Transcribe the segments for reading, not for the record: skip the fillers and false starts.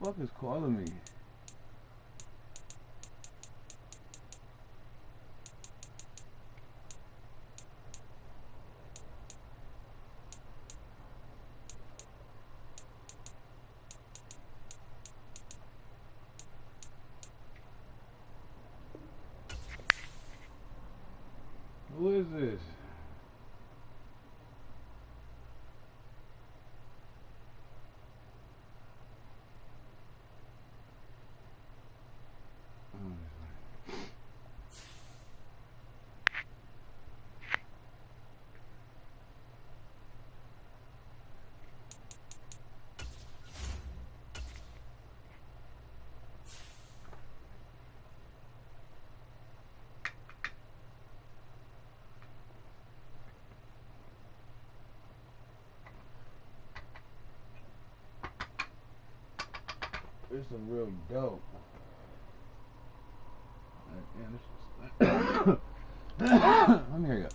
fuck is calling me? Who is this? It's some real dope. Let me hear you.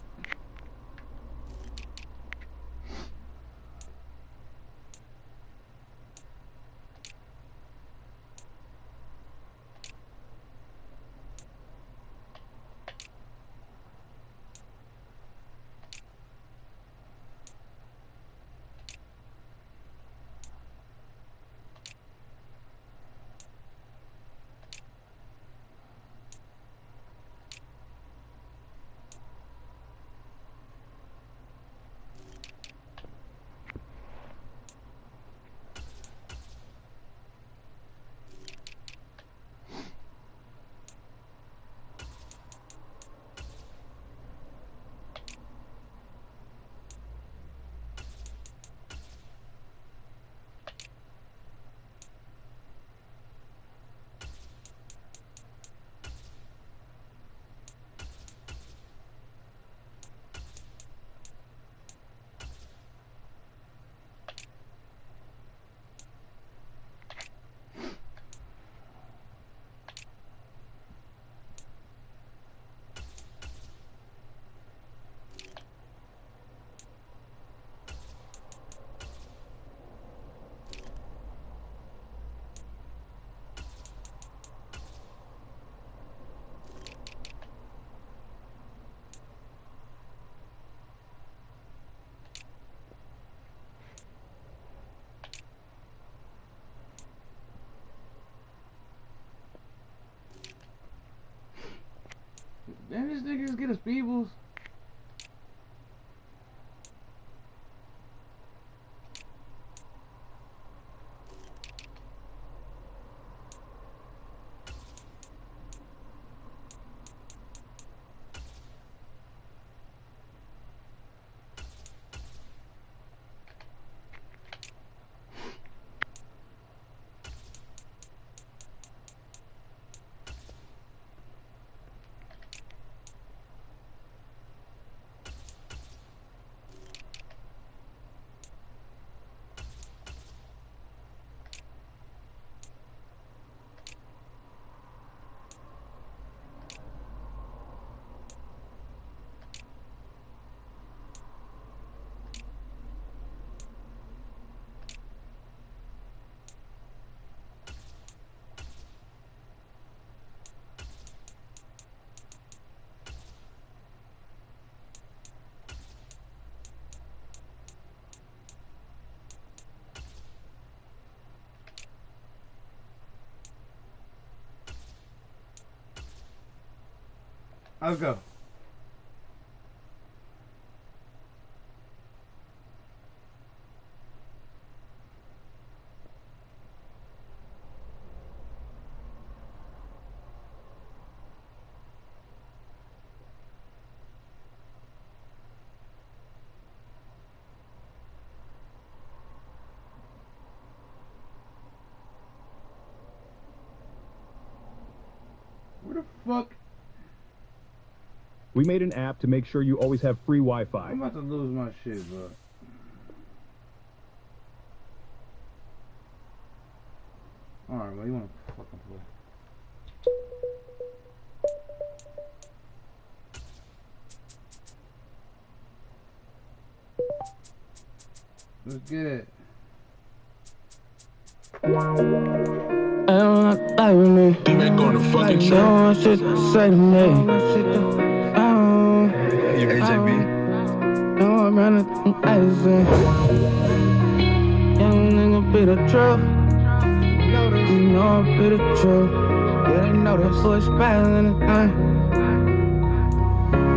Damn, this nigga just get his peoples. Let's go. Where the fuck? We made an app to make sure you always have free Wi-Fi. I'm about to lose my shit, bro. Alright, well, you wanna fucking play. Let's get it. lie with me. They back on the fucking Like, track. no shit to say to me. You AJB. No, I'm running some icy. Young nigga be the truth. You know I be the truth. Yeah, they know that boy Spaz in the thing.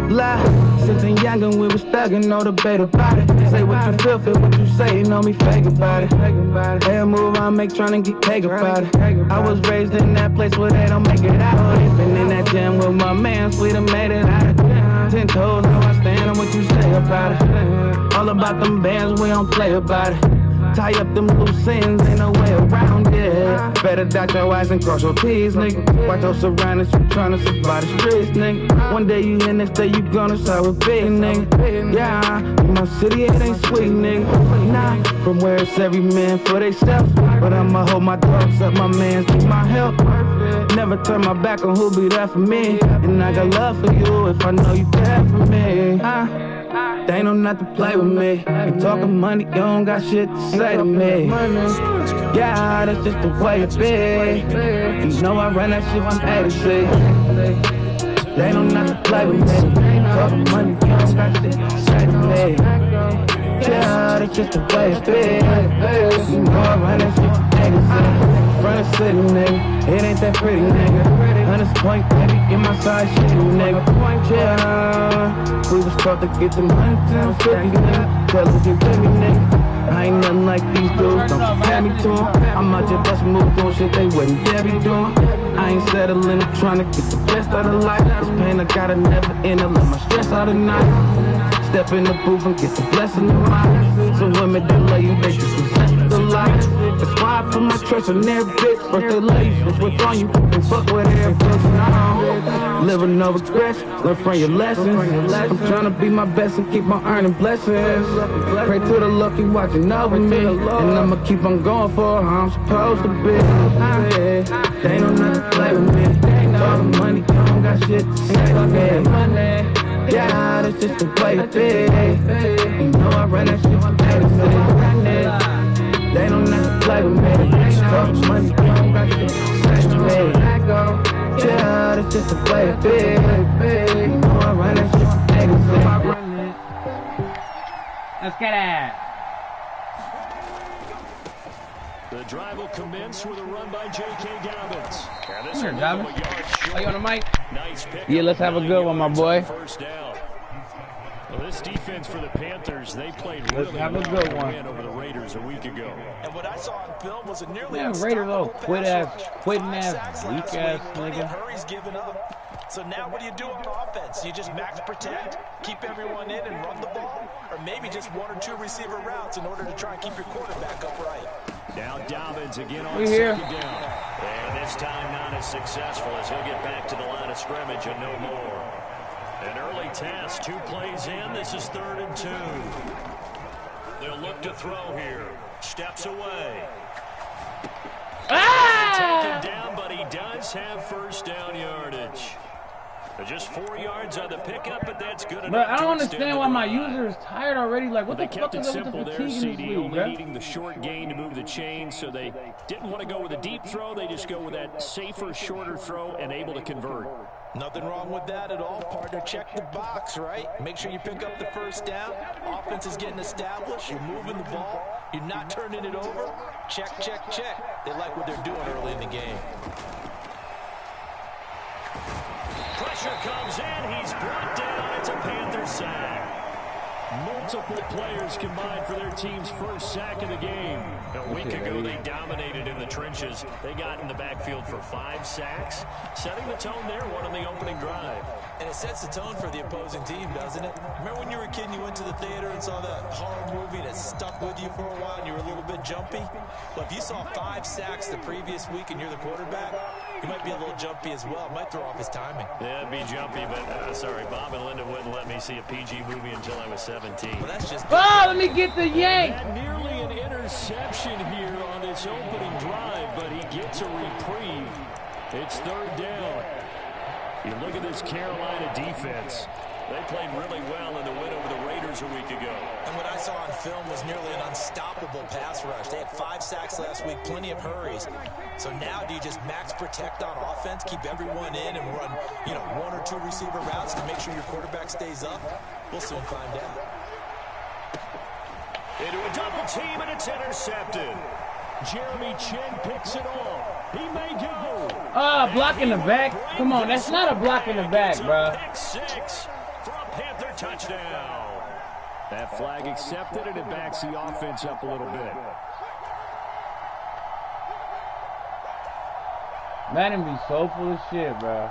Lie, since I'm young and we was stuck and no debate about it. Say what you feel what you say, you know me fake about it. Every move I make tryna get cake about it. I was raised in that place where they don't make it out. Been in that gym with my mans, we done made it out. 10 toes, how I stand on what you say about it. All about them bands, we don't play about it. Tie up them loose ends, ain't no way around it. Better dot your eyes and cross your T's, nigga. Watch your surroundings, you tryna survive the streets, nigga. One day you in, next day you gonna start with big, nigga. Yeah, in my city it ain't sweet, nigga. Nah, from where it's every man for theyself. But I'ma hold my dogs up, my mans need my help. Never turn my back on who be there for me. And I got love for you if I know you care for me. They know not to play with me. You talking money, you don't got shit to say to me. Yeah, that's just the way it be. You know I run that shit from A to Z. They know not to play with me. You talking money, you don't got shit to say to me. Yeah, that's just the way it be. You know I run that shit from A to Z. Front of city, nigga. It ain't that pretty, nigga. 100 point, baby, in my side shit, nigga. Yeah, we was taught to get them 150, nigga. Tell them get with me, nigga. I ain't nothing like these dudes, don't compare me to them. I'm out your best move doing shit they wouldn't dare be doing. I ain't settling, I'm trying to get the best out of life. This pain I gotta never end, I let my stress out at night. Step in the booth and get the blessing of mine. Some women that love you, they just possess the life. That's why I put my trust in every bitch. First they love you, it's what's on you, and fuck with every bitch. Live with no regrets, learn from your lessons. I'm trying to be my best and keep on earning blessings. Pray to the lucky watching over me, and I'ma keep on going for how I'm supposed to be. They don't know how to play with me. All the money, don't got shit to say to me. Yeah, that's just the way it be. You know I run that shit from A to Z. They don't know how to play with me. All the money, don't got shit to say to me. Yeah, that's just the way it be. You know I run that shit from A to Z. Let's get it. The drive will commence with a run by J.K. Dobbins. Come here, Dobbins. Are you on the mic? Nice pick. Yeah, let's have a good one, my boy. First down. Well, this defense for the Panthers, they played really have a well good in a one. win over the Raiders a week ago. And what I saw on film was a nearly Yeah, Raiders, little quitting ass, weak Plenty ass of nigga. hurries given up. So now what do you do on offense? You just max protect, keep everyone in and run the ball, or maybe just one or two receiver routes in order to try and keep your quarterback upright. Now Dobbins again on We here. second down. And this time not as successful as he'll get back to the line of scrimmage and no more. An early task, 2 plays in. This is 3rd and 2. They'll look to throw here. Steps away. Taken down, but he does have first down yardage. Just 4 yards on the pickup, but that's good enough. But I don't to extend understand the why my drive. user is tired already. Like, what They the kept fuck it is up with simple the there, fatigue in this CD, league, only bro? needing the short gain to move the chain, so they didn't want to go with a deep throw. They just go with that safer, shorter throw and able to convert. Nothing wrong with that at all, partner. Check the box, right? Make sure you pick up the first down. Offense is getting established. You're moving the ball. You're not turning it over. Check, check, check. They like what they're doing early in the game. Pressure comes in. He's brought down. It's a Panther sack. Multiple players combined for their team's first sack of the game. A week ago, they dominated in the trenches. They got in the backfield for 5 sacks, setting the tone there, one on the opening drive. And it sets the tone for the opposing team, doesn't it? Remember when you were a kid and you went to the theater and saw that horror movie that stuck with you for a while and you were a little bit jumpy? Well, if you saw 5 sacks the previous week and you're the quarterback, you might be a little jumpy as well. It might throw off his timing. Yeah, it'd be jumpy, but sorry, Bob and Linda wouldn't let me see a PG movie until I was 17. Well, that's just Oh, let me get the yank. Had nearly an interception here on this opening drive, but he gets a reprieve. It's 3rd down. You look at this Carolina defense. They played really well in the win over the Raiders a week ago. And what I saw on film was nearly an unstoppable pass rush. They had 5 sacks last week, plenty of hurries. So now do you just max protect on offense, keep everyone in, and run, 1 or 2 receiver routes to make sure your quarterback stays up? We'll soon find out. Into a double team, and it's intercepted. Jeremy Chin picks it off. He may go. Block in the back. Come on, that's not a block in the back, bro. Pick 6 for a Panther touchdown. That flag accepted, and it backs the offense up a little bit. Madden be so full of shit, bro.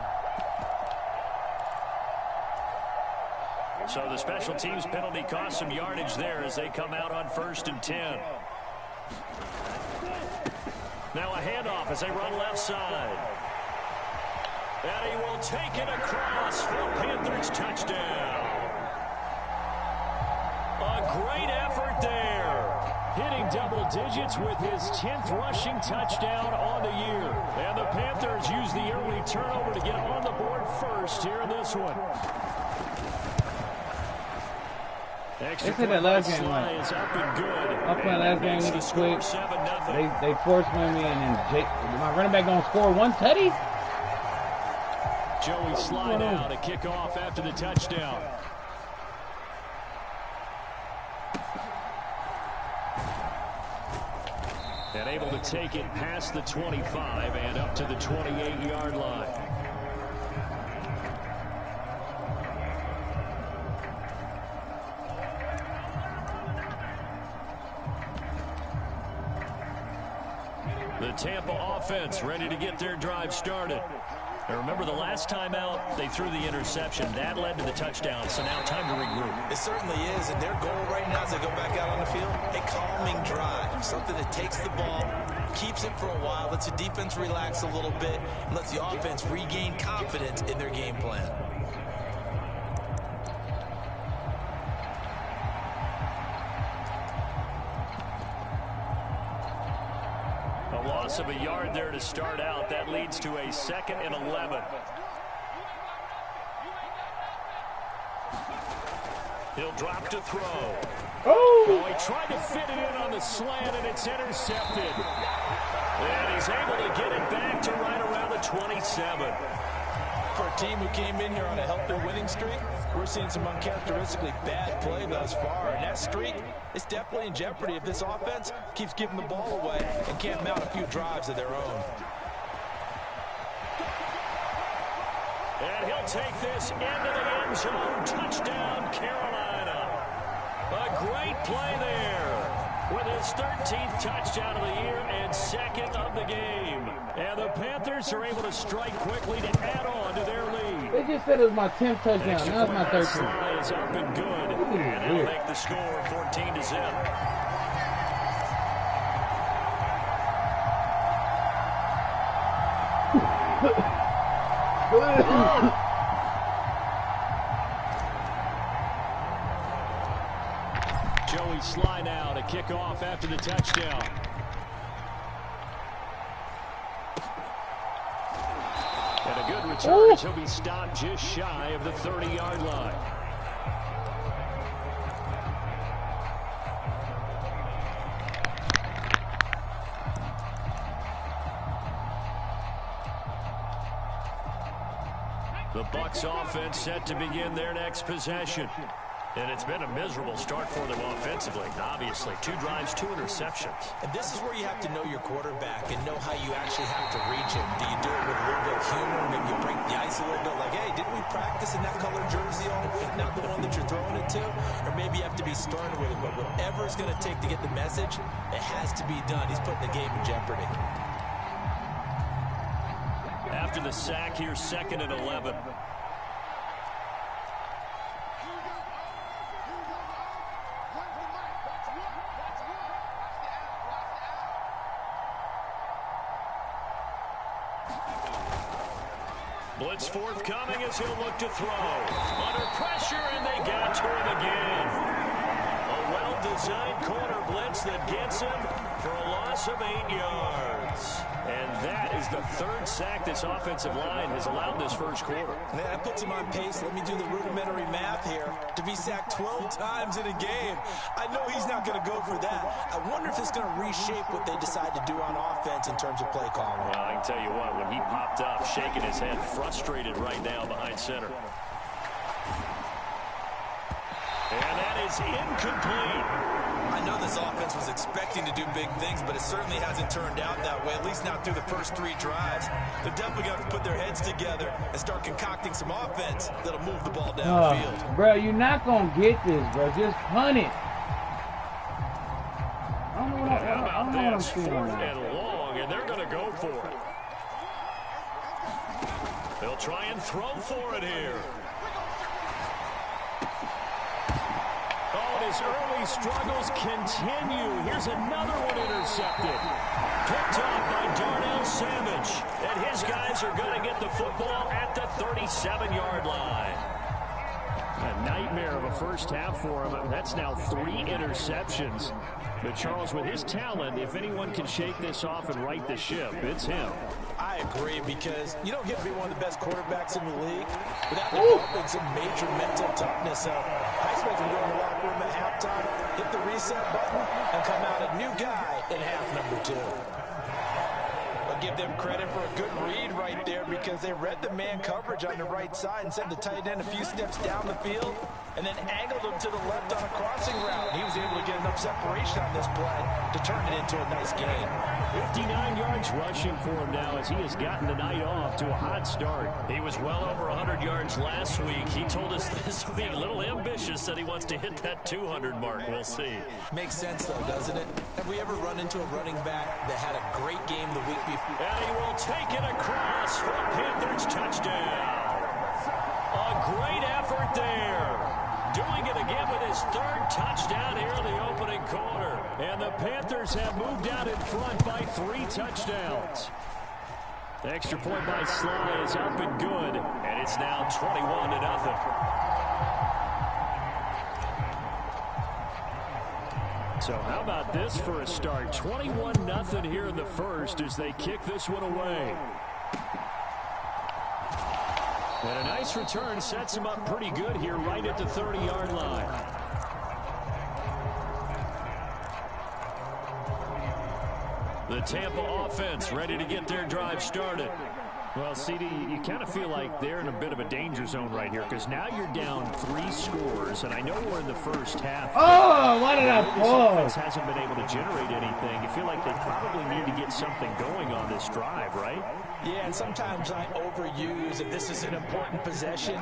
So the special teams penalty cost some yardage there as they come out on 1st and 10. Now a handoff as they run left side. And he will take it across for a Panthers touchdown. A great effort there. Hitting double digits with his 10th rushing touchdown on the year. And the Panthers use the early turnover to get on the board first here in this one. They said that last game, like, I playing last game, we just quick. They forced me, and then my running back gonna score 1 tutty? Joey Sly now to kick off after the touchdown. And able to take it past the 25 and up to the 28-yard line. The Tampa offense ready to get their drive started. And remember, the last time out, they threw the interception. That led to the touchdown, so now time to regroup. It certainly is, and their goal right now as they go back out on the field, a calming drive, something that takes the ball, keeps it for a while, lets the defense relax a little bit, and lets the offense regain confidence in their game plan. Loss of a yard there to start out. That leads to a 2nd and 11. He'll drop to throw. Oh, he tried to fit it in on the slant, and it's intercepted. And he's able to get it back to right around the 27. For a team who came in here on a healthy winning streak, we're seeing some uncharacteristically bad play thus far. And that streak is definitely in jeopardy if this offense keeps giving the ball away and can't mount a few drives of their own. And he'll take this into the end zone. Touchdown, Carolina. A great play there with his 13th touchdown of the year and 2nd of the game. And the Panthers are able to strike quickly to add on to their lead. They just said it was my 10th touchdown. Now it's my 13th. Is up and good. And that'll make the score 14-0. Joey Sly now to kick off after the touchdown. And a good return as he'll be stopped just shy of the 30-yard line. The Bucs offense set to begin their next possession. And it's been a miserable start for them offensively. Obviously, 2 drives, 2 interceptions. And this is where you have to know your quarterback and know how you actually have to reach him. Do you do it with a little bit of humor? Maybe you break the ice a little bit like, hey, didn't we practice in that color jersey on not the one that you're throwing it to? Or maybe you have to be stern with it. But whatever it's going to take to get the message, it has to be done. He's putting the game in jeopardy. After the sack, here's 2nd and 11. Blitz forthcoming as he'll look to throw. Under pressure, and they get to him again. A well-designed corner blitz that gets him for a loss of 8 yards. And that is the third sack this offensive line has allowed this first quarter. Man, that puts him on pace. Let me do the rudimentary math here. To be sacked 12 times in a game, I know he's not going to go for that. I wonder if it's going to reshape what they decide to do on offense in terms of play calling. Well, I can tell you what, when he popped up, shaking his head, frustrated right now behind center. And that is incomplete. I know this offense was expecting to do big things, but it certainly hasn't turned out that way, at least not through the first 3 drives. They're definitely going to have to put their heads together and start concocting some offense that'll move the ball downfield. Bro, you're not going to get this, bro. Just punt it. I don't know what I'm seeing. Fourth and long, and they're going to go for it. They'll try and throw for it here. His early struggles continue. Here's another one intercepted. Picked off by Darnell Savage. And his guys are going to get the football at the 37-yard line. A nightmare of a first half for him. That's now 3 interceptions. But Charles, with his talent, if anyone can shake this off and right the ship, it's him. I agree, because you don't get to be one of the best quarterbacks in the league without developing some major mental toughness. I expect him to go in the locker room at halftime, hit the reset button, and come out a new guy in half number 2. I'll give them credit for a good read right there, because they read the man coverage on the right side and sent the tight end a few steps down the field and then angled him to the left on a crossing route. He was able to get enough separation on this play to turn it into a nice gain. 59 yards rushing for him now as he has gotten the night off to a hot start. He was well over 100 yards last week. He told us this week, a little ambitious, said he wants to hit that 200 mark. We'll see. Makes sense, though, doesn't it? Have we ever run into a running back that had a great game the week before? And he will take it across for a Panthers touchdown. A great effort there. Doing it again with his 3rd touchdown here in the opening quarter. And the Panthers have moved out in front by 3 touchdowns. The extra point by Sly is up and good. And it's now 21-0. So how about this for a start? 21-0 here in the first as they kick this one away. And a nice return sets him up pretty good here right at the 30-yard line. The Tampa offense ready to get their drive started. Well, CD, you kind of feel like they're in a bit of a danger zone right here because now you're down 3 scores, and I know we're in the first half. Oh, why did I pause? Hasn't been able to generate anything. You feel like they probably need to get something going on this drive, right? Yeah, and sometimes I overuse if this is an important possession.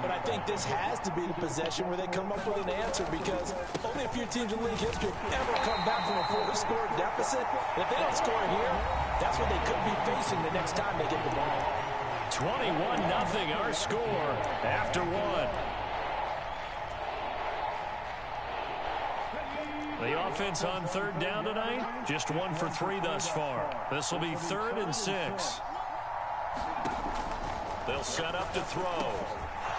But I think this has to be the possession where they come up with an answer, because only a few teams in league history ever come back from a 4-score deficit. If they don't score here, that's what they could be facing the next time they get the ball. 21-0 our score after 1. The offense on 3rd down tonight, just 1 for 3 thus far. This will be 3rd and 6. They'll set up to throw.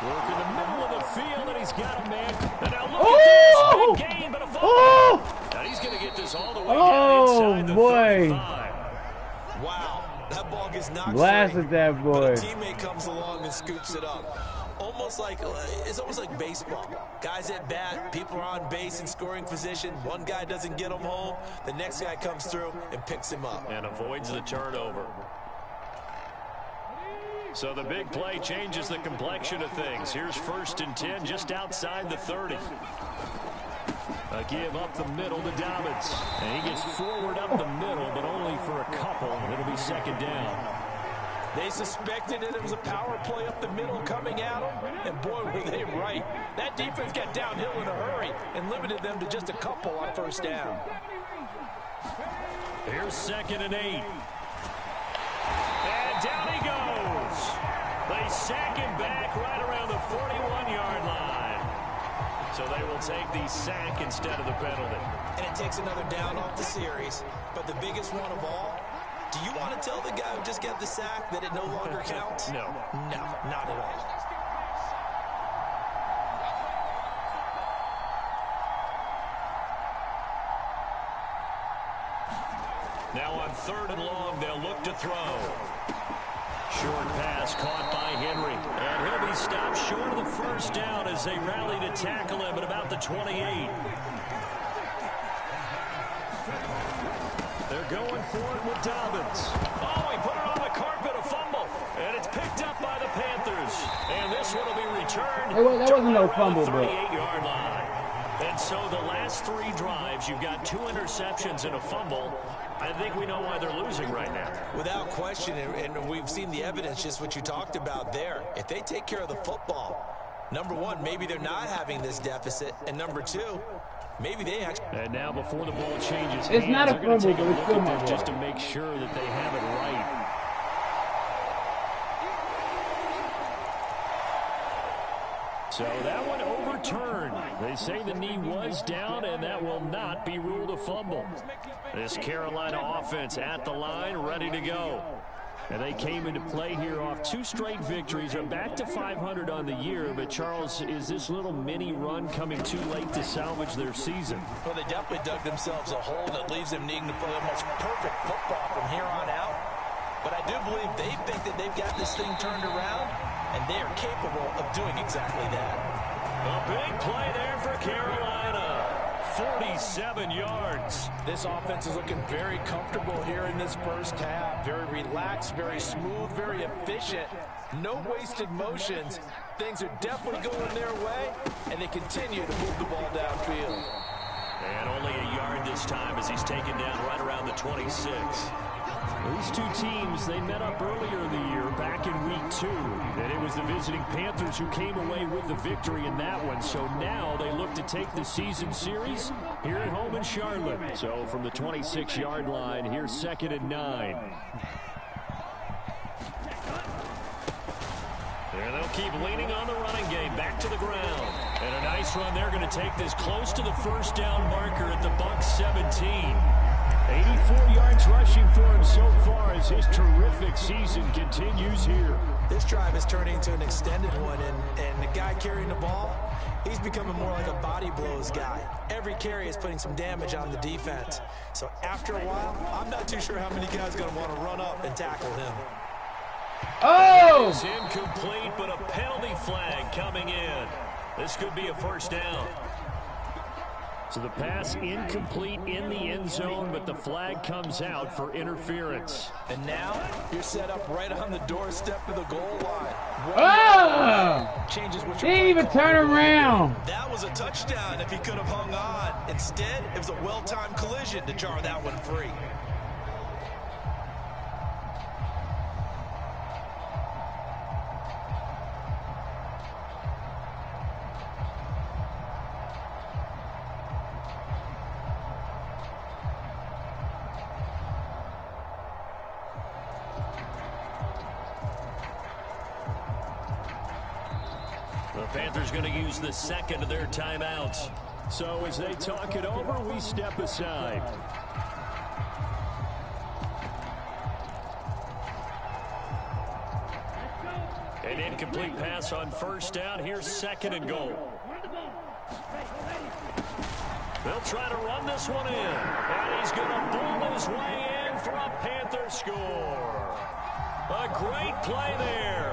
Work in the middle of the field, and he's got a man. And now look at this. Big gain, but a fumble. And he's going to get this all the way down inside the 35. Wow, that ball gets knocked blasted that boy. But a teammate comes along and scoops it up. It's almost like baseball. Guys at bat, people are on base in scoring position. One guy doesn't get him home. The next guy comes through and picks him up. And avoids the turnover. So the big play changes the complexion of things. Here's 1st and 10 just outside the 30. A give up the middle to Dobbins. And he gets forward up the middle, but only for a couple. It'll be 2nd down. They suspected it was a power play up the middle coming at them, and boy, were they right. That defense got downhill in a hurry and limited them to just a couple on 1st down. Here's 2nd and 8. And down he goes. They sack him back right around the 41-yard line. So they will take the sack instead of the penalty. And it takes another down off the series. But the biggest one of all, do you want to tell the guy who just got the sack that it no longer counts? No. No, not at all. Now on 3rd and long, they'll look to throw. Short pass caught by Henry. And he'll be stopped short of the first down as they rally to tackle him at about the 28. They're going for it with Dobbins. Oh, he put it on the carpet, a fumble. And it's picked up by the Panthers. And this one will be returned. Hey, well, that wasn't no fumble, bro. 38-yard line. And so the last 3 drives, you've got 2 interceptions and a fumble. I think we know why they're losing right now. Without question, and we've seen the evidence, just what you talked about there. If they take care of the football, number one, maybe they're not having this deficit. And number 2, maybe they actually... And now before the ball changes it's hands, not a they're going to take a fumble, look but it's at this still just to make sure that they have it right. So that one overturned. They say the knee was down, and that will not be ruled a fumble. This Carolina offense at the line, ready to go. And they came into play here off 2 straight victories. They're back to 500 on the year. But, Charles, is this little mini run coming too late to salvage their season? Well, they definitely dug themselves a hole that leaves them needing to play almost perfect football from here on out. But I do believe they think that they've got this thing turned around, and they are capable of doing exactly that. A big play there for Carolina. 47 yards. This offense is looking very comfortable here in this first half. Very relaxed, very smooth, very efficient. No wasted motions. Things are definitely going their way, and they continue to move the ball downfield. And only a yard this time as he's taken down right around the 26. These 2 teams, they met up earlier in the year, back in week 2. And it was the visiting Panthers who came away with the victory in that one. So now they look to take the season series here at home in Charlotte. So from the 26-yard line, here's 2nd and 9. There they'll keep leaning on the running game, back to the ground. And a nice run. They're going to take this close to the first down marker at the Bucs 17. 84 yards rushing for him so far as his terrific season continues here. This drive is turning into an extended one, and the guy carrying the ball, he's becoming more like a body blows guy. Every carry is putting some damage on the defense. So after a while, I'm not too sure how many guys are going to want to run up and tackle him. Oh! It's incomplete, but a penalty flag coming in. This could be a first down. So the pass incomplete in the end zone, but the flag comes out for interference. And now you're set up right on the doorstep of the goal line. Oh! Changes what He didn't even turn around. That was a touchdown if he could have hung on. Instead, it was a well-timed collision to jar that one free. The Panthers going to use the second of their timeouts. So as they talk it over, we step aside. An incomplete pass on first down. Here's 2nd and goal. They'll try to run this one in. And he's going to bowl his way in for a Panther score. A great play there.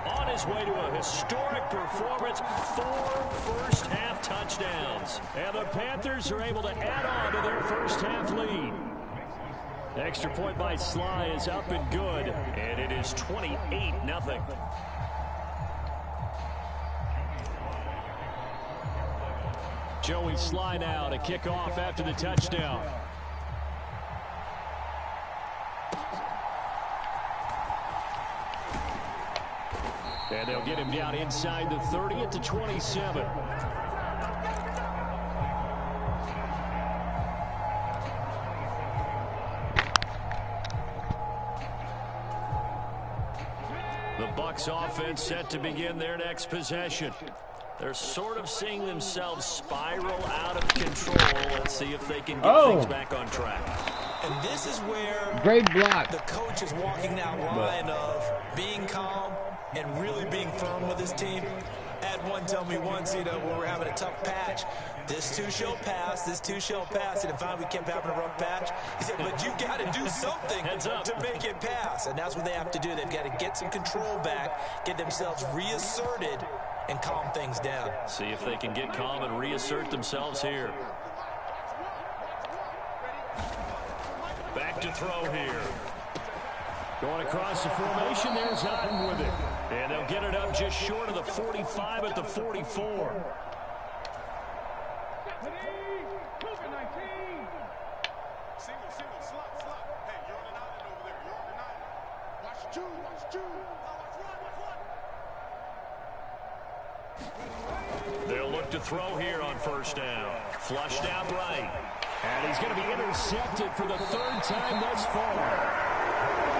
On his way to a historic performance, 4 first-half touchdowns. And the Panthers are able to add on to their first-half lead. Extra point by Sly is up and good, and it is 28-0. Joey Sly now to kick off after the touchdown. And they'll get him down inside the 30 at the 27. The Bucs offense set to begin their next possession. They're sort of seeing themselves spiral out of control. Let's see if they can get things back on track. And this is where great block. The coach is walking that line of being calm and really being firm with his team. At had one tell me once, you know, when we're having a tough patch, this too shall pass, this too shall pass. And finally we kept having a rough patch. He said, but you got to do something to make it pass. And that's what they have to do. They've got to get some control back, get themselves reasserted, and calm things down. See if they can get calm and reassert themselves here. Back to throw here. Going across the formation, there's Otten with it. And they'll get it up just short of the 45 at the 44. They'll look to throw here on first down. Flushed out right. And he's going to be intercepted for the third time thus far.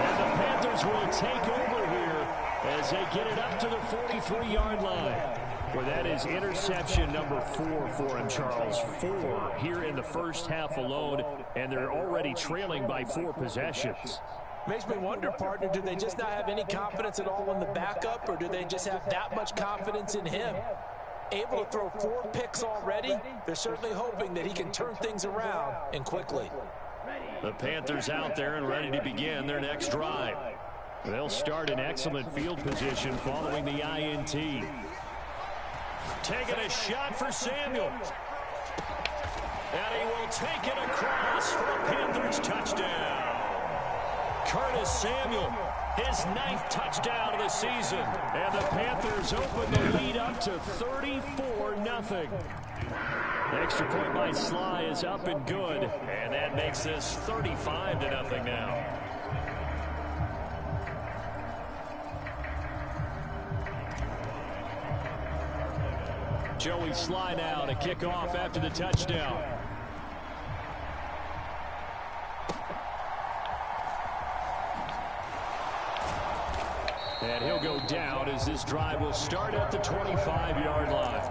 And the Panthers will take over here as they get it up to the 43-yard line. Well, that is interception number 4 for him, Charles. 4 here in the first half alone, and they're already trailing by 4 possessions. Makes me wonder, partner, do they just not have any confidence at all in the backup, or do they just have that much confidence in him? Able to throw 4 picks already, they're certainly hoping that he can turn things around and quickly. The Panthers out there and ready to begin their next drive. They'll start in excellent field position following the INT. Taking a shot for Samuel. And he will take it across for a Panthers touchdown. Curtis Samuel, his 9th touchdown of the season. And the Panthers open the lead up to 34-0. The extra point by Sly is up and good. And that makes this 35-0 now. Joey Sly now to kick off after the touchdown. And he'll go down as this drive will start at the 25-yard line.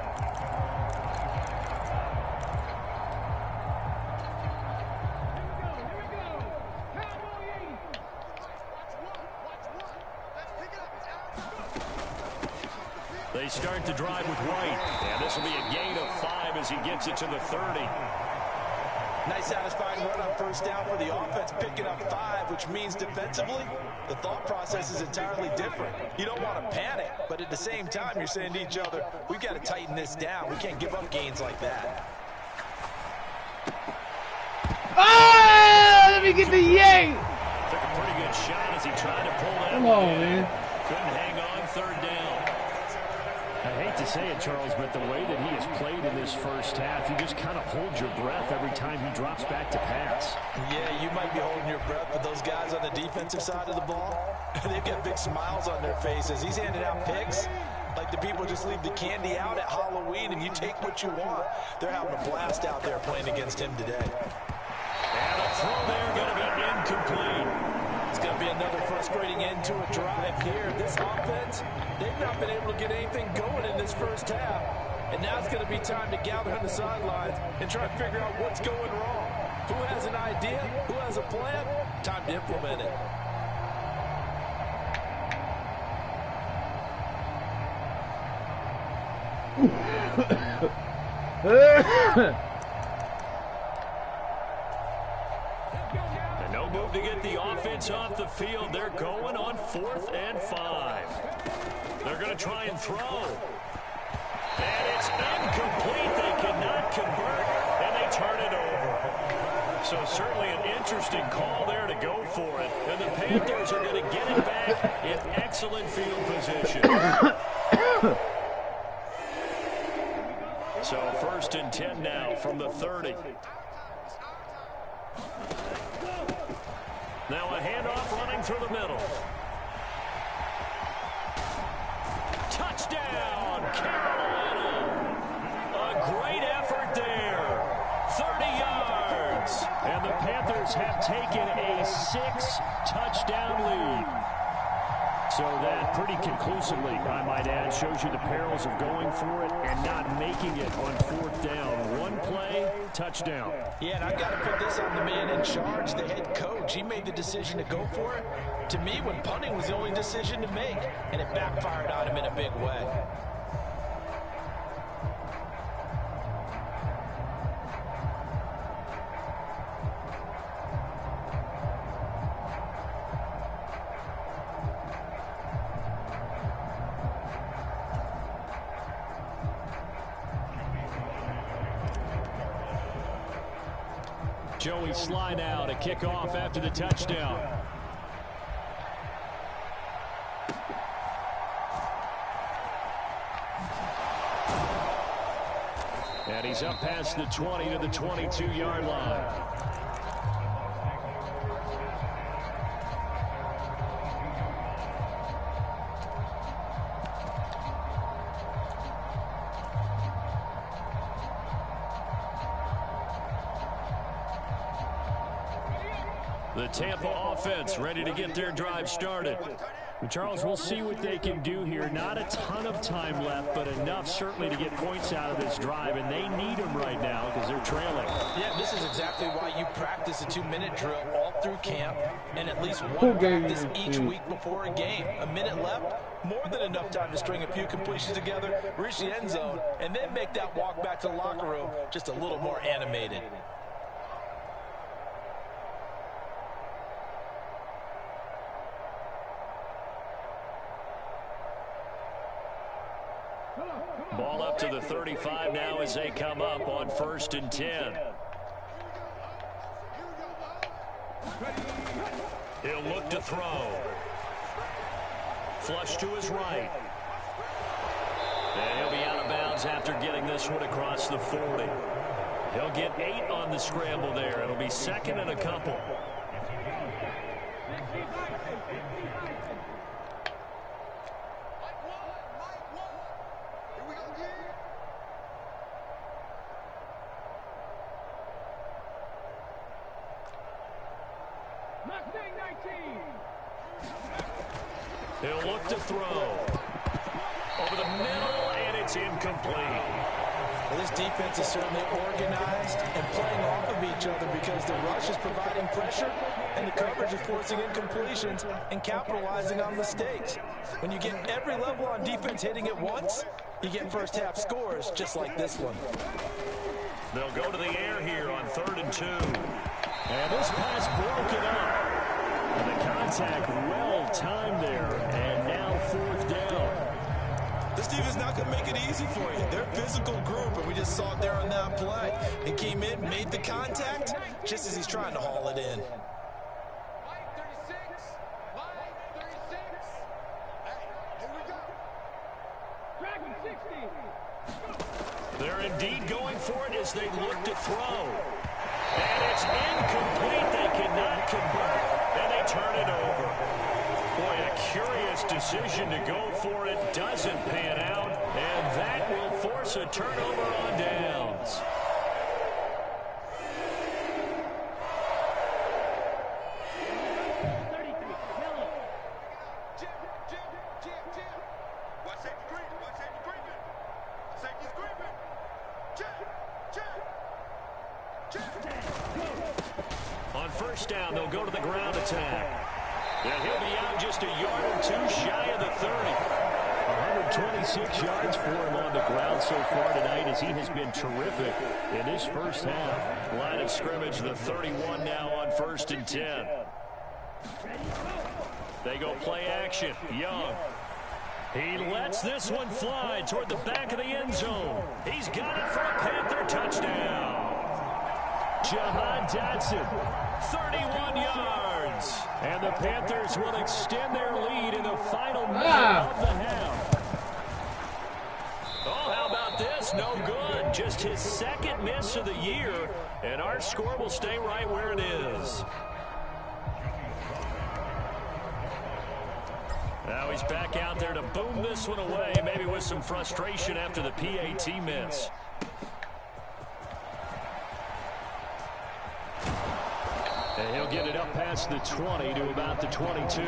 They start the drive with White, and this will be a gain of 5 as he gets it to the 30. Nice satisfying run on first down for the offense, picking up 5, which means defensively, the thought process is entirely different. You don't want to panic, but at the same time, you're saying to each other, we've got to tighten this down. We can't give up gains like that. Oh, let me get the yank. Took a pretty good shot as he tried to pull that. Come on, man. Couldn't hang on third down. I hate to say it, Charles, but the way that he has played in this first half, you just kind of hold your breath every time he drops back to pass. Yeah, you might be holding your breath, but those guys on the defensive side of the ball, they've got big smiles on their faces. He's handing out picks like the people just leave the candy out at Halloween and you take what you want. They're having a blast out there playing against him today. And a throw there going to be incomplete. It's going to be another frustrating end to a drive here. This offense, they've not been able to get anything going in this first half. And now it's going to be time to gather on the sidelines and try to figure out what's going wrong. Who has an idea? Who has a plan? Time to implement it. No move to get the offense off the field. They're going on 4th and 5. They're going to try and throw. And it's incomplete. They cannot convert, and they turn it over. So certainly an interesting call there to go for it. And the Panthers are going to get it back in excellent field position. So 1st and 10 now from the 30. Now a handoff running through the middle. Touchdown, Carolina. A great effort there. 30 yards. And the Panthers have taken a 6-touchdown lead. So that pretty conclusively, I might add, shows you the perils of going for it and not making it on 4th down. One play, touchdown. Yeah, and I've got to put this on the man in charge, the head coach. He made the decision to go for it. To me, when punting was the only decision to make, and it backfired on him in a big way. Joey Sly now to kick off after the touchdown. And he's up past the 20 to the 22-yard line. The Tampa offense ready to get their drive started. Charles, we'll see what they can do here. Not a ton of time left, but enough certainly to get points out of this drive, and they need them right now because they're trailing. Yeah, this is exactly why you practice a 2-minute drill all through camp and at least one practice each week before a game. A minute left, more than enough time to string a few completions together, reach the end zone, and then make that walk back to the locker room just a little more animated. Ball up to the 35 now as they come up on 1st and 10. He'll look to throw. Flush to his right. And he'll be out of bounds after getting this one across the 40. He'll get 8 on the scramble there. It'll be 2nd and a couple. He'll look to throw. Over the middle, and it's incomplete. Well, this defense is certainly organized and playing off of each other because the rush is providing pressure and the coverage is forcing incompletions and capitalizing on mistakes. When you get every level on defense hitting at once, you get first half scores just like this one. They'll go to the air here on 3rd and 2. And this pass broken up. And the contact well timed there, and now 4th down. This defense is not going to make it easy for you. They're a physical group, and we just saw it there on that play. He came in, made the contact, just as he's trying to haul it in. They're indeed going for it as they look to throw. And it's incomplete. They cannot convert. And they turn it over. Boy, a curious decision to go for it. Doesn't pan out. And that will force a turnover on downs. On 1st down, they'll go to the ground attack. And he'll be out just a yard or 2 shy of the 30. 126 yards for him on the ground so far tonight as he has been terrific in his first half. Line of scrimmage, the 31 now on 1st and 10. They go play action. Young. He lets this one fly toward the back of the end zone. He's got it for a Panther touchdown. Jahan Dotson, 31 yards. And the Panthers will extend their lead in the final minute of the half. Oh, how about this? No good. Just his 2nd miss of the year. And our score will stay right where it is. Now he's back out there to boom this one away, maybe with some frustration after the PAT miss. And he'll get it up past the 20 to about the 22.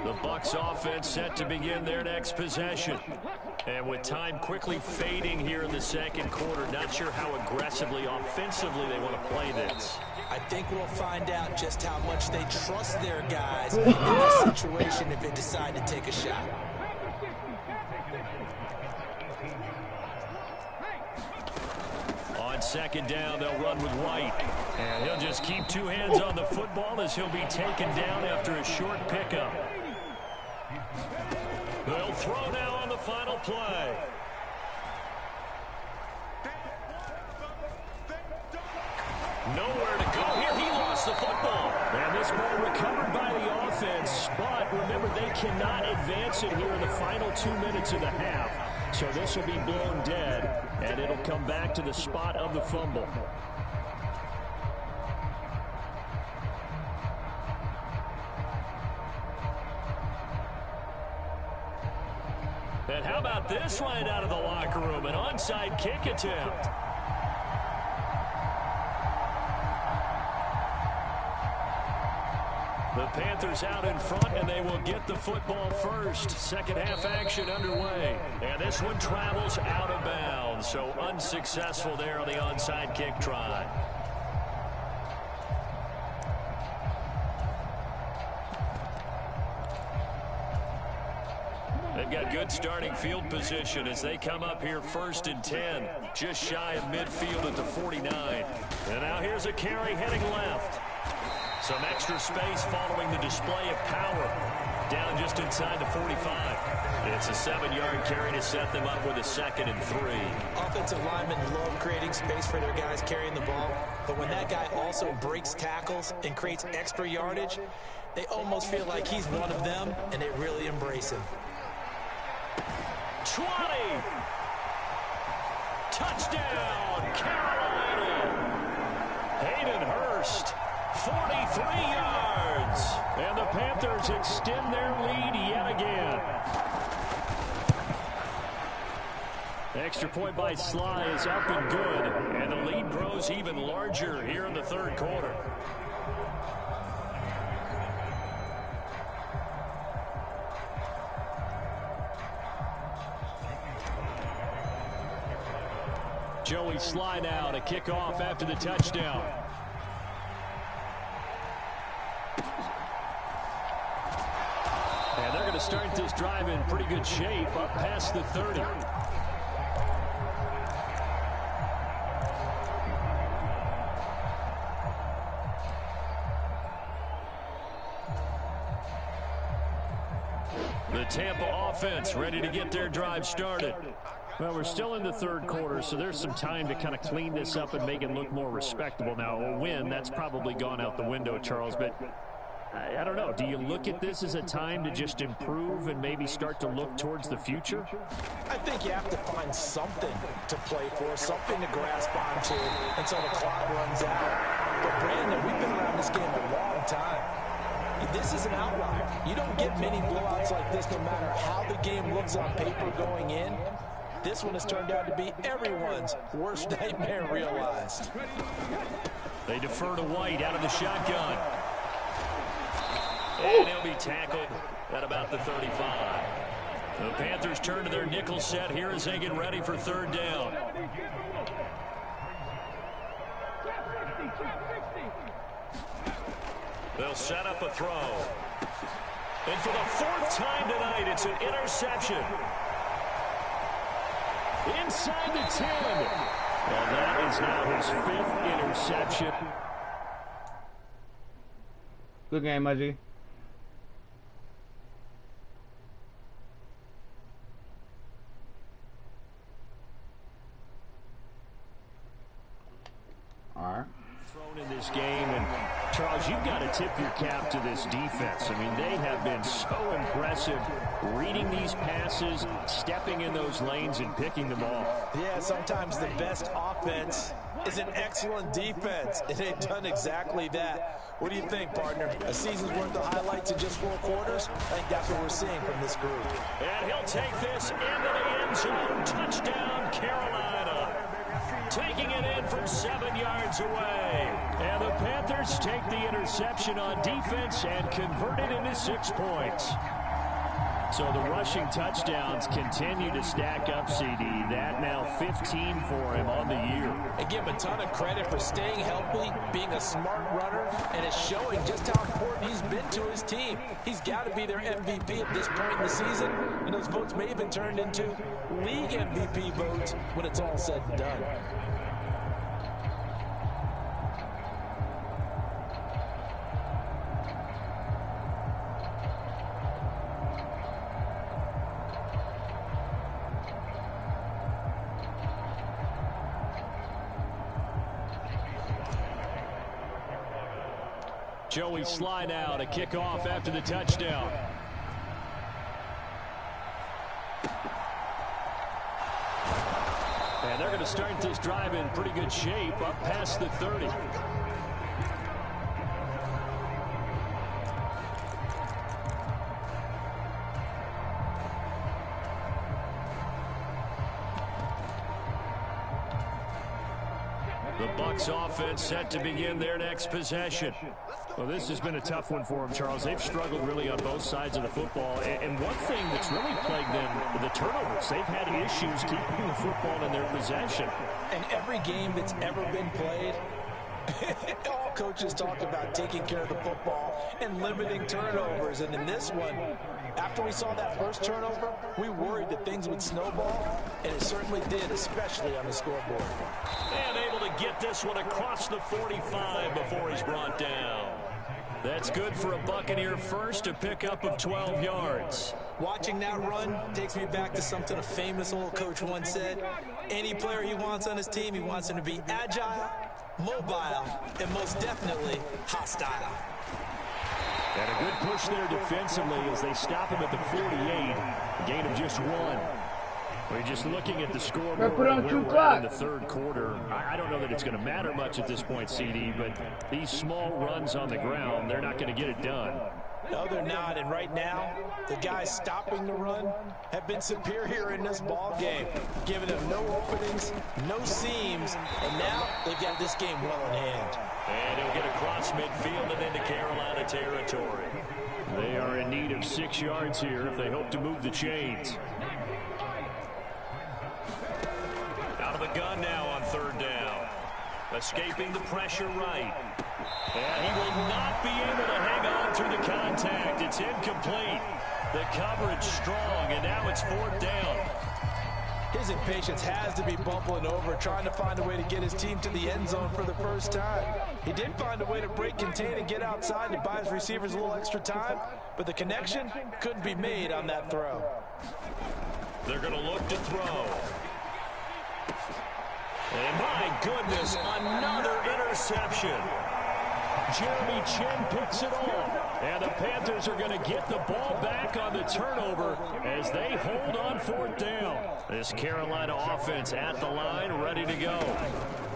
The Bucs offense set to begin their next possession. And with time quickly fading here in the second quarter, not sure how aggressively, offensively they want to play this. I think we'll find out just how much they trust their guys in this situation if they decide to take a shot. On second down, they'll run with White. And he'll just keep two hands on the football as he'll be taken down after a short pickup. They'll throw now on the final play. Nowhere to go here. He lost the football. And this ball recovered by the offense. But remember, they cannot advance it here in the final 2 minutes of the half. So this will be blown dead, and it'll come back to the spot of the fumble. And how about this line out of the locker room? An onside kick attempt. The Panthers out in front, and they will get the football first. Second half action underway. And this one travels out of bounds, so unsuccessful there on the onside kick try. They've got good starting field position as they come up here 1st and 10, just shy of midfield at the 49. And now here's a carry heading left. Some extra space following the display of power. Down just inside the 45. It's a 7-yard carry to set them up with a 2nd and 3. Offensive linemen love creating space for their guys carrying the ball. But when that guy also breaks tackles and creates extra yardage, they almost feel like he's one of them, and they really embrace him. 20. Touchdown, Carolina. Hayden Hurst. 43 yards. And the Panthers extend their lead yet again. The extra point by Sly is up and good. And the lead grows even larger here in the third quarter. Joey Sly now to kick off after the touchdown. And they're going to start this drive in pretty good shape up past the 30. The Tampa offense ready to get their drive started. Well, we're still in the third quarter, so there's some time to kind of clean this up and make it look more respectable. Now, a win, that's probably gone out the window, Charles, but I don't know. Do you look at this as a time to just improve and maybe start to look towards the future? I think you have to find something to play for, something to grasp onto until the clock runs out. But, Brandon, we've been around this game a long time. This is an outlier. You don't get many blowouts like this no matter how the game looks on paper going in. This one has turned out to be everyone's worst nightmare realized. They defer to White out of the shotgun. And he'll be tackled at about the 35. The Panthers turn to their nickel set here as they get ready for third down. They'll set up a throw. And for the 4th time tonight, it's an interception. Inside the 10. Well, that is now his 5th interception. Good game, Mudgy. All right. Thrown in this game, and Charles, you've got to tip your cap to this defense. I mean, they have been so impressive reading these passes, stepping in those lanes, and picking them off. Yeah, sometimes the best offense is an excellent defense, and they've done exactly that. What do you think, partner? A season's worth of highlights in just 4 quarters? I think that's what we're seeing from this group. And he'll take this into the end zone. Touchdown, Carolina. Taking it in from 7 yards away. And the Panthers take the interception on defense and convert it into 6 points. So the rushing touchdowns continue to stack up, CD. That now 15 for him on the year. And give him a ton of credit for staying healthy, being a smart runner, and it's showing just how important he's been to his team. He's got to be their MVP at this point in the season, and those votes may have been turned into league MVP votes when it's all said and done. Joey slide out, a kickoff after the touchdown. And they're going to start this drive in pretty good shape up past the 30. The Bucs offense set to begin their next possession. Well, this has been a tough one for them, Charles. They've struggled really on both sides of the football. And one thing that's really plagued them, the turnovers. They've had issues keeping the football in their possession. And every game that's ever been played, all coaches talk about taking care of the football and limiting turnovers. And in this one, after we saw that first turnover, we worried that things would snowball, and it certainly did, especially on the scoreboard. And able to get this one across the 45 before he's brought down. That's good for a Buccaneer first, a pickup of 12 yards. Watching that run takes me back to something a famous old coach once said. Any player he wants on his team, he wants him to be agile, mobile, and most definitely hostile. And a good push there defensively as they stop him at the 48. A gain of just 1. We're just looking at the scoreboard where we're at in the third quarter. I don't know that it's going to matter much at this point, CD, but these small runs on the ground, they're not going to get it done. No, they're not. And right now, the guys stopping the run have been superior in this ball game, giving them no openings, no seams, and now they've got this game well in hand. And he'll get across midfield and into Carolina territory. They are in need of 6 yards here if they hope to move the chains. Out of the gun now on third down. Escaping the pressure right. And he will not be able to hang on through the contact. It's incomplete. The coverage strong, and now it's fourth down. His impatience has to be bubbling over, trying to find a way to get his team to the end zone for the first time. He did find a way to break contain and get outside to buy his receivers a little extra time, but the connection couldn't be made on that throw. They're going to look to throw. And my goodness, another interception. Jeremy Chin picks it off. And the Panthers are going to get the ball back on the turnover as they hold on fourth down. This Carolina offense at the line, ready to go.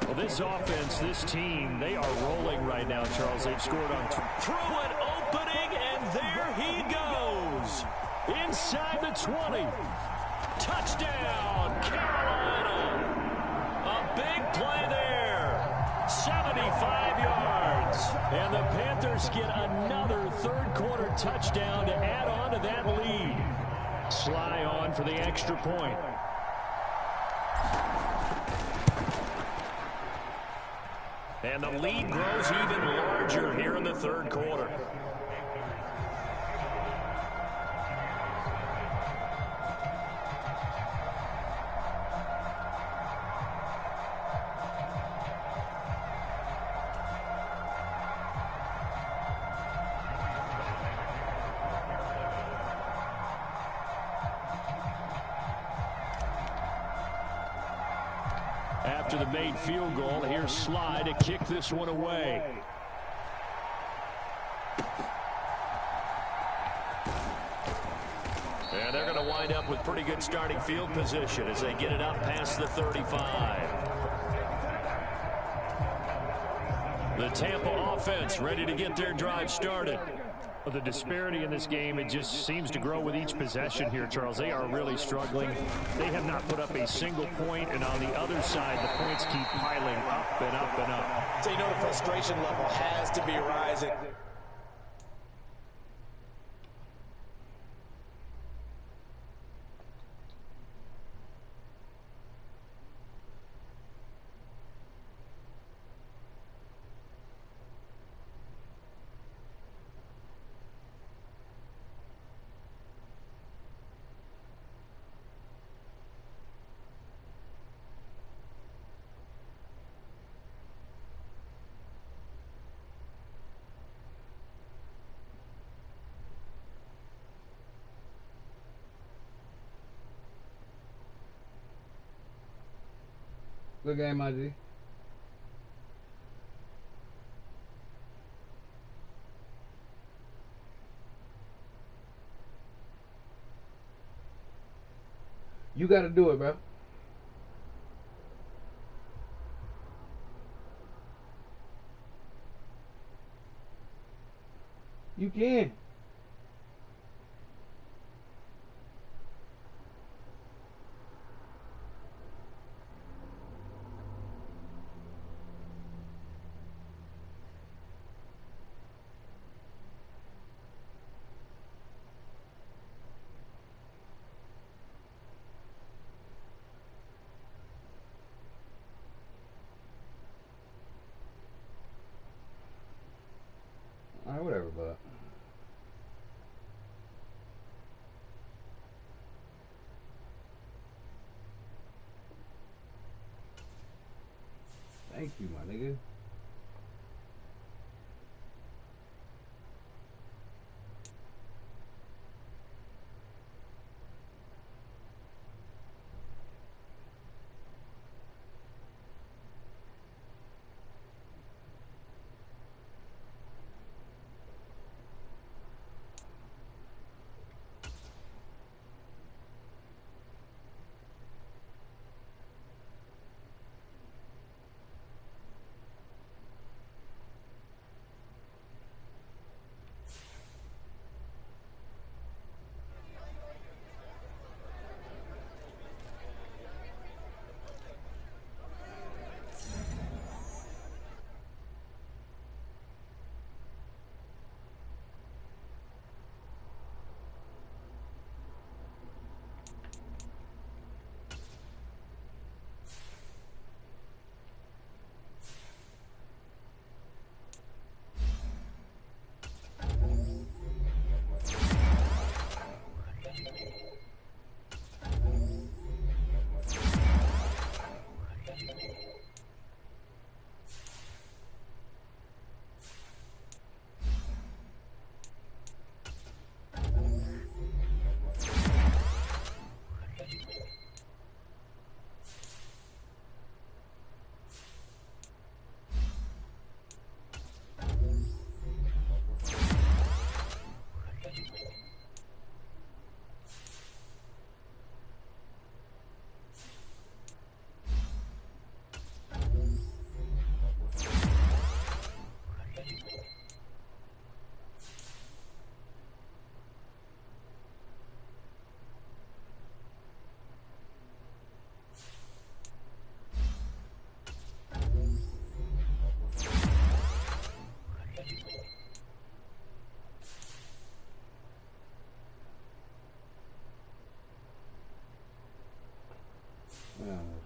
Well, this offense, this team, they are rolling right now, Charles. They've scored on through an opening, and there he goes. Inside the 20. Touchdown, Carolina. A big play there. 75 yards. And the Panthers get another third-quarter touchdown to add on to that lead. Sly on for the extra point. And the lead grows even larger here in the third quarter. After the made field goal, here's Sly to kick this one away. And they're going to wind up with pretty good starting field position as they get it up past the 35. The Tampa offense ready to get their drive started. The disparity in this game, it just seems to grow with each possession here, Charles. They are really struggling. They have not put up a single point, and on the other side, the points keep piling up and up and up. So you know the frustration level has to be rising. Good game, my G. You got to do it, bro. You can. Alright, whatever, but. Thank you, my nigga. Yeah.